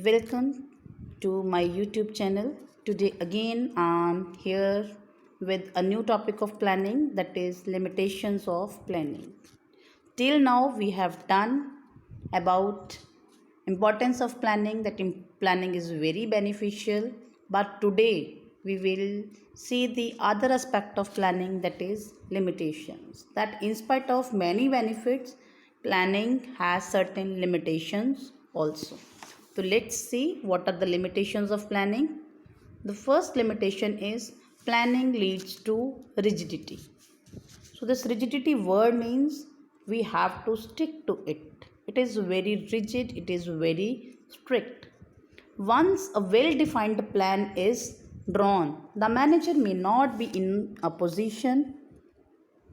Welcome to my YouTube channel. Today again I'm here with a new topic of planning, that is limitations of planning. Till now we have done about importance of planning, that planning is very beneficial, but today we will see the other aspect of planning, that is limitations. That in spite of many benefits, planning has certain limitations also. So let's see what are the limitations of planning. The first limitation is planning leads to rigidity. So this rigidity word means we have to stick to it. It is very rigid, it is very strict. Once a well defined plan is drawn, the manager may not be in a position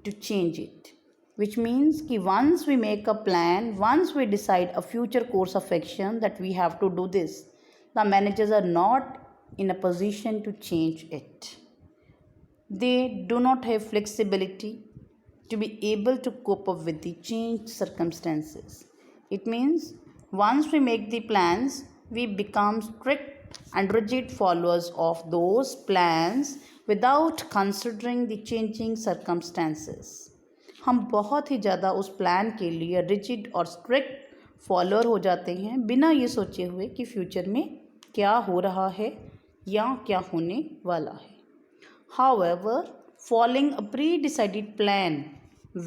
to change it. Which means that once we make a plan, once we decide a future course of action that we have to do this, the managers are not in a position to change it. They do not have flexibility to be able to cope up with the changed circumstances. It means once we make the plans, we become strict and rigid followers of those plans without considering the changing circumstances. हम बहुत ही ज़्यादा उस plan के लिए rigid और strict follower हो जाते हैं बिना ये सोचे हुए कि फ्यूचर में क्या हो रहा है या क्या होने वाला है. However, following a pre-decided plan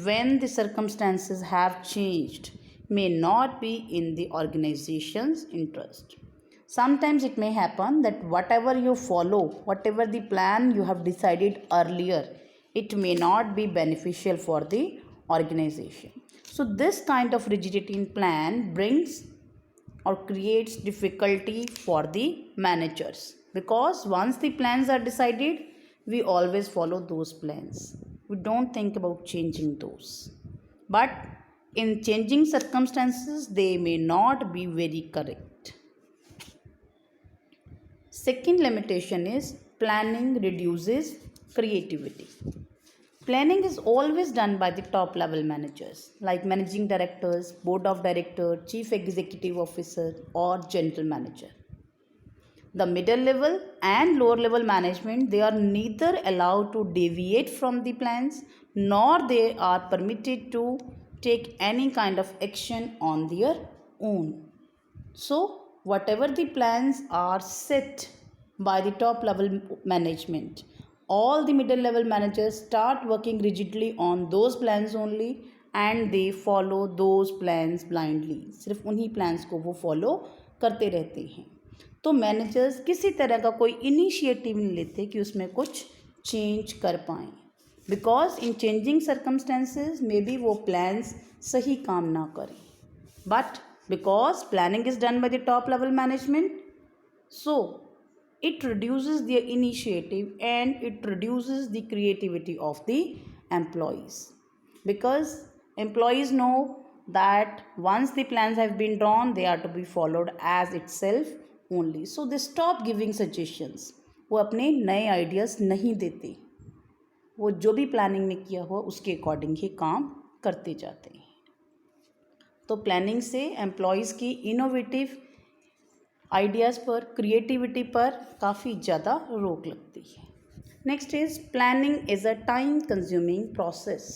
when the circumstances have changed may not be in the organization's interest. Sometimes it may happen that whatever you follow, whatever the plan you have decided earlier, it may not be beneficial for the organization. So this kind of rigidity in plan brings or creates difficulty for the managers, because once the plans are decided, we always follow those plans. We don't think about changing those. But in changing circumstances, they may not be very correct. Second limitation is planning reduces creativity. Planning is always done by the top level managers like managing directors, board of director, chief executive officer, or general manager. The middle level and lower level management, they are neither allowed to deviate from the plans nor they are permitted to take any kind of action on their own. So whatever the plans are set by the top level management, all the middle level managers start working rigidly on those plans only and they follow those plans blindly. सिर्फ उन्हीं plans को वो follow करते रहते हैं. तो managers किसी तरह का कोई इनिशिएटिव नहीं लेते कि उसमें कुछ चेंज कर पाएँ, बिकॉज इन चेंजिंग सर्कमस्टेंसेज में भी वो प्लान्स सही काम ना करें. But because planning is done by the top level management, so it reduces their initiative and it reduces the creativity of the employees, because employees know that once the plans have been drawn, they are to be followed as itself only. So they stop giving suggestions. वो अपने नए ideas नहीं देते, वो जो भी planning में किया हुआ उसके अकॉर्डिंग ही काम करते जाते हैं. तो प्लानिंग से एम्प्लॉयज़ की इनोवेटिव आइडियाज़ पर, क्रिएटिविटी पर काफ़ी ज़्यादा रोक लगती है. Next is planning is a time consuming process.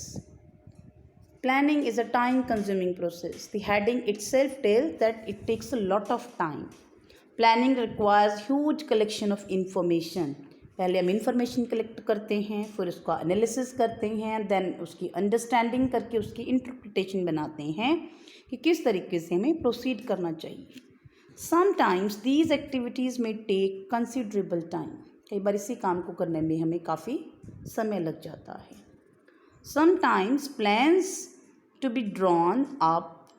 Planning is a time consuming process. The heading itself tells that it takes a lot of time. Planning requires huge collection of information. पहले हम information collect करते हैं, फिर उसका analysis करते हैं, then उसकी understanding करके उसकी इंटरप्रिटेशन बनाते हैं कि किस तरीके से हमें प्रोसीड करना चाहिए. Sometimes these activities may take considerable time. कई बार इसी काम को करने में हमें काफ़ी समय लग जाता है. Sometimes plans to be drawn up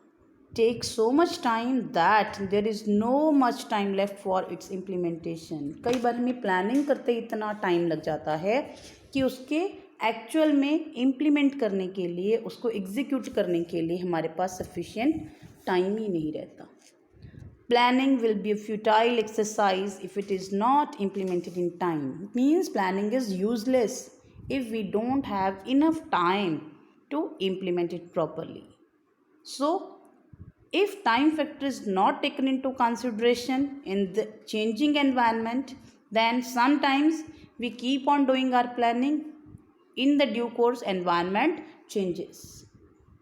take so much time that there is no much time left for its implementation. कई बार हमें प्लानिंग करते इतना टाइम लग जाता है कि उसके एक्चुअल में इम्प्लीमेंट करने के लिए, उसको एग्जीक्यूट करने के लिए हमारे पास सफिशिएंट टाइम ही नहीं रहता. Planning will be a futile exercise if it is not implemented in time. It means planning is useless if we don't have enough time to implement it properly. So If time factor is not taken into consideration in the changing environment, then sometimes we keep on doing our planning. In the due course, environment changes.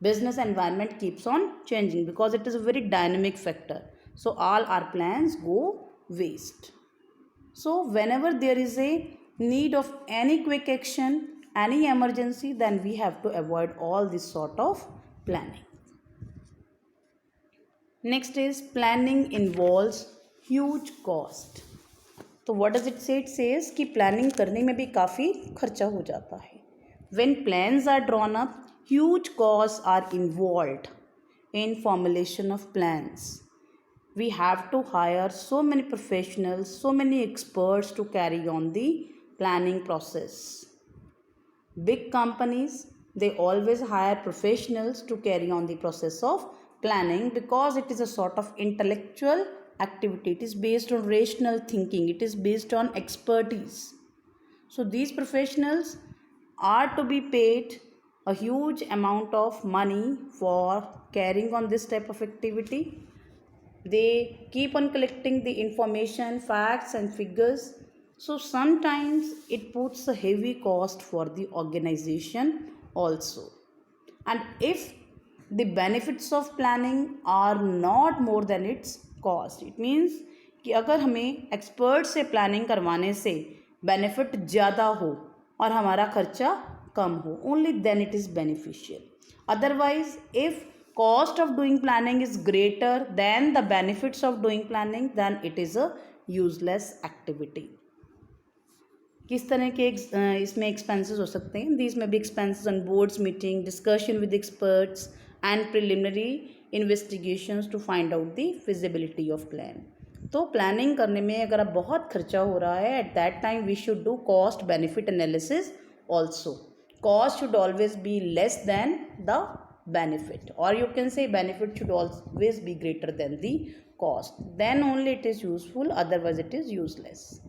Business environment keeps on changing because it is a very dynamic factor. So all our plans go waste. So whenever there is a need of any quick action, any emergency, then we have to avoid all this sort of planning. Next is planning involves huge cost. तो what does it say? It says कि planning करने में भी काफ़ी खर्चा हो जाता है. When plans are drawn up, huge costs are involved in formulation of plans. We have to hire so many professionals, so many experts to carry on the planning process. Big companies, they always hire professionals to carry on the process of planning because it is a sort of intellectual activity. It is based on rational thinking. It is based on expertise. So these professionals are to be paid a huge amount of money for carrying on this type of activity. They keep on collecting the information, facts and figures. So sometimes it puts a heavy cost for the organization also. And if the benefits of planning are not more than its cost, it means कि अगर हमें expert से planning करवाने से benefit ज़्यादा हो और हमारा खर्चा कम हो, only then it is beneficial. Otherwise if cost of doing planning is greater than the benefits of doing planning, then it is a useless activity. किस तरह के इसमें एक्सपेंसेस हो सकते हैं? These may be expenses on boards meeting, discussion with experts and preliminary investigations to find out the feasibility of plan. तो planning करने में अगर अब बहुत खर्चा हो रहा है, at that time we should do cost benefit analysis also. Cost should always be less than the benefit, or you can say benefit should always be greater than the cost. Then only it is useful, otherwise it is useless.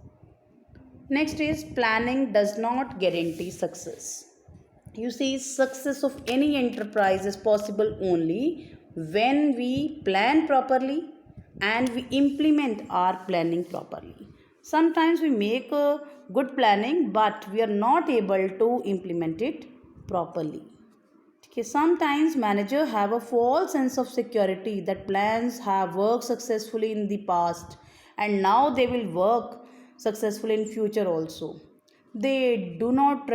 Next is planning does not guarantee success. You see, success of any enterprise is possible only when we plan properly and we implement our planning properly. Sometimes we make a good planning but we are not able to implement it properly. Sometimes managers have a false sense of security that plans have worked successfully in the past and now they will work successfully in future also. They do not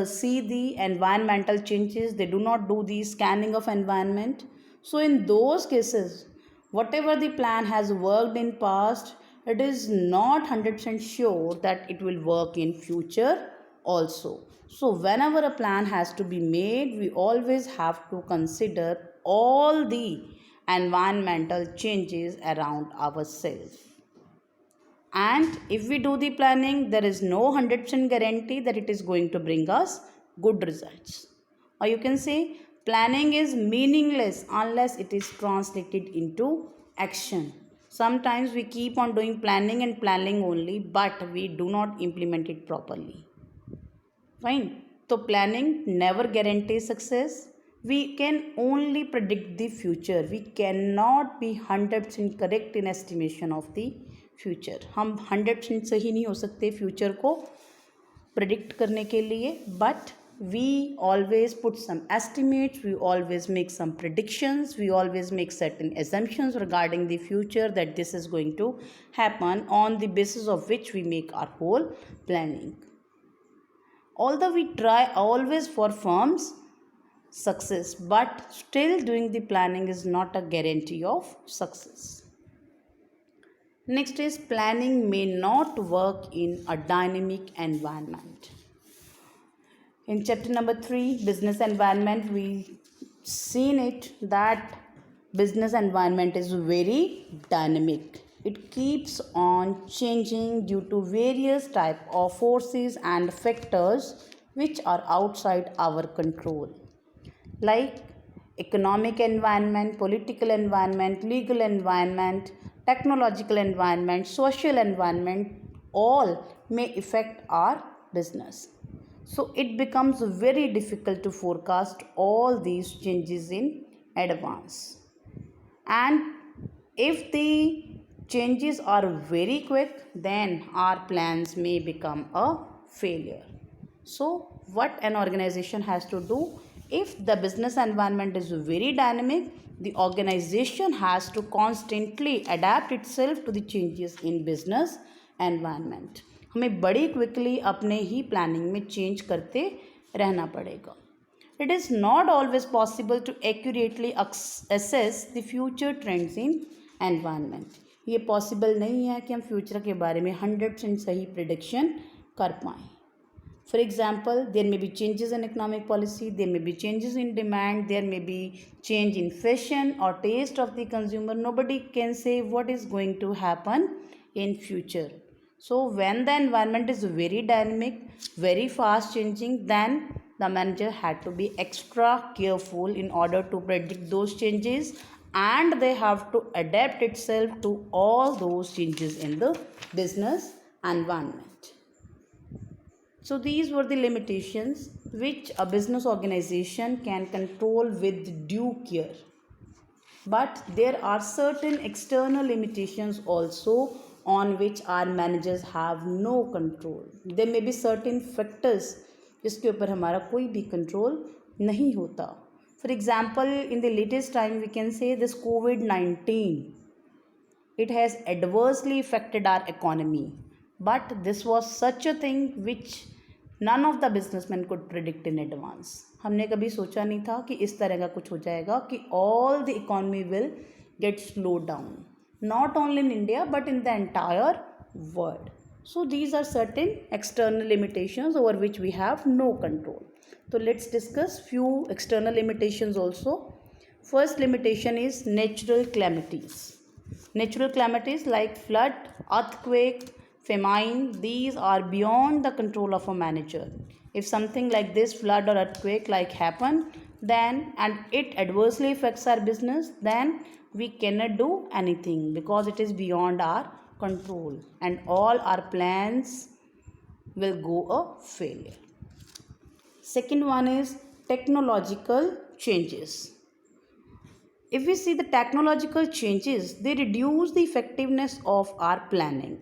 see the environmental changes. They do not do the scanning of environment. So in those cases, whatever the plan has worked in past, it is not 100% sure that it will work in future also. So whenever a plan has to be made, we always have to consider all the environmental changes around ourselves. And if we do the planning, there is no 100% guarantee that it is going to bring us good results. Or you can say planning is meaningless unless it is translated into action. Sometimes we keep on doing planning and planning only, but we do not implement it properly. Fine. So planning never guarantees success. We can only predict the future. We cannot be 100% correct in estimation of the future. हम 100% सही नहीं हो सकते future को predict करने के लिए, but we always put some estimates, we always make some predictions, we always make certain assumptions regarding the future that this is going to happen, on the basis of which we make our whole planning. Although we try always for firms success, but still doing the planning is not a guarantee of success. Next is planning may not work in a dynamic environment. In chapter number 3, business environment, we seen it that business environment is very dynamic. It keeps on changing due to various type of forces and factors which are outside our control, like economic environment, political environment, legal environment, technological environment, social environment, all may affect our business. So it becomes very difficult to forecast all these changes in advance. And if the changes are very quick, then our plans may become a failure. So what an organization has to do, if the business environment is very dynamic, the organization has to constantly adapt itself to the changes in business environment. हमें बड़ी quickly अपने ही planning में change करते रहना पड़ेगा. It is not always possible to accurately assess the future trends in environment. ये possible नहीं है कि हम फ्यूचर के बारे में 100% सही प्रिडिक्शन कर पाएँ. For example, there may be changes in economic policy, there may be changes in demand, there may be change in fashion or taste of the consumer. Nobody can say what is going to happen in future. So when the environment is very dynamic, very fast changing, then the manager had to be extra careful in order to predict those changes, and they have to adapt itself to all those changes in the business environment. So these were the limitations which a business organization can control with due care. But there are certain external limitations also on which our managers have no control. There may be certain factors जिसके ऊपर हमारा कोई भी control नहीं होता. For example, in the latest time we can say this COVID-19, it has adversely affected our economy. But this was such a thing which none of the businessmen could predict in advance. हमने कभी सोचा नहीं था कि इस तरह का कुछ हो जाएगा कि all the economy will get slowed down. Not only in India but in the entire world. So these are certain external limitations over which we have no control. So let's discuss few external limitations also. First limitation is natural calamities. Natural calamities like flood, earthquake, famine, these are beyond the control of a manager. If something like this flood or earthquake like happen, then and it adversely affects our business, then we cannot do anything because it is beyond our control and all our plans will go a failure. Second one is technological changes. If we see the technological changes, they reduce the effectiveness of our planning,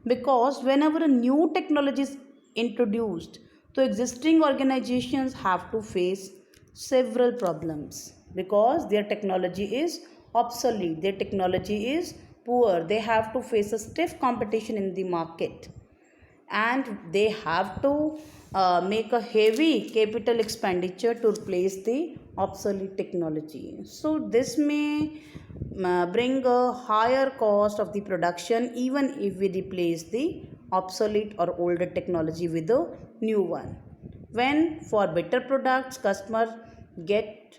because whenever a new technology is introduced, so existing organizations have to face several problems because their technology is obsolete, their technology is poor, they have to face a stiff competition in the market, and they have to make a heavy capital expenditure to replace the obsolete technology. So this may bring a higher cost of the production even if we replace the obsolete or older technology with a new one. When for better products customer get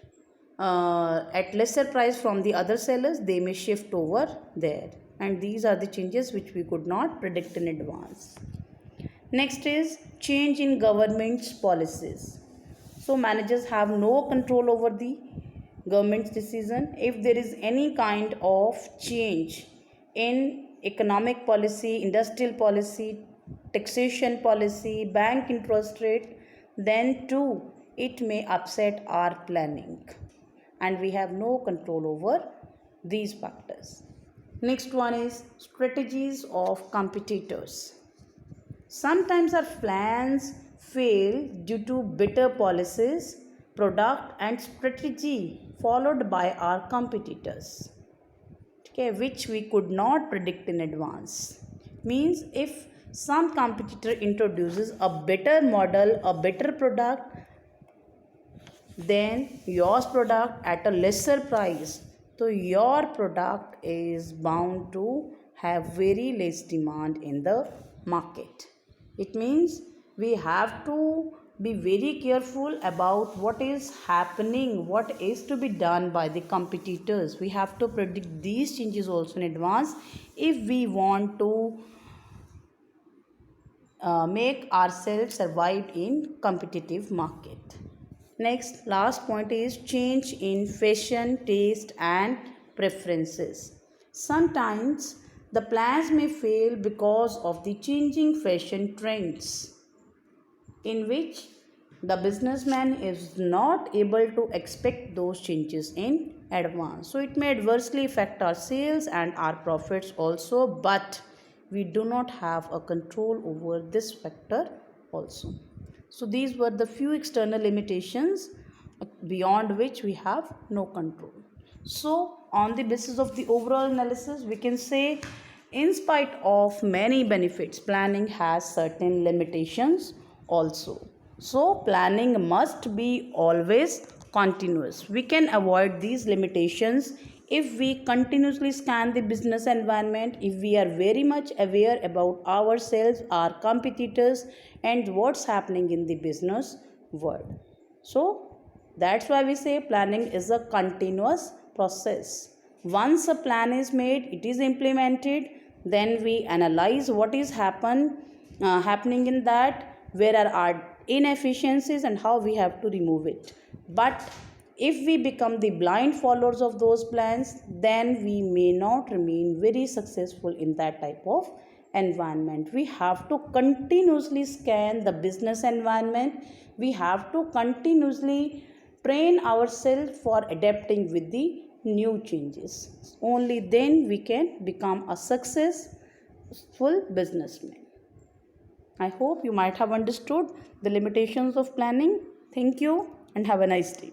at lesser price from the other sellers, they may shift over there, and these are the changes which we could not predict in advance. Next is change in government's policies. So managers have no control over the government's decision. If there is any kind of change in economic policy, industrial policy, taxation policy, bank interest rate, then too it may upset our planning, and we have no control over these factors. Next one is strategies of competitors. Sometimes our plans fail due to better policies, product and strategy followed by our competitors, okay, which we could not predict in advance. Means if some competitor introduces a better model, a better product than yours product at a lesser price, so your product is bound to have very less demand in the market. It means we have to be very careful about what is happening, what is to be done by the competitors. We have to predict these changes also in advance if we want to make ourselves survive in competitive market. Next, last point is change in fashion, taste and preferences. Sometimes the plans may fail because of the changing fashion trends, in which The businessman is not able to expect those changes in advance. So it may adversely affect our sales and our profits also, but we do not have a control over this factor also. So these were the few external limitations beyond which we have no control. So, on the basis of the overall analysis, we can say, in spite of many benefits, planning has certain limitations also. So, planning must be always continuous. We can avoid these limitations if we continuously scan the business environment, if we are very much aware about ourselves, our competitors, and what's happening in the business world. So, that's why we say planning is a continuous process. Once a plan is made, it is implemented, then we analyze what is happening in that, where are our inefficiencies and how we have to remove it. But if we become the blind followers of those plans, then we may not remain very successful in that type of environment. We have to continuously scan the business environment. We have to continuously train ourselves for adapting with the new changes. Only then we can become a successful businessman. I hope you might have understood the limitations of planning. Thank you and have a nice day.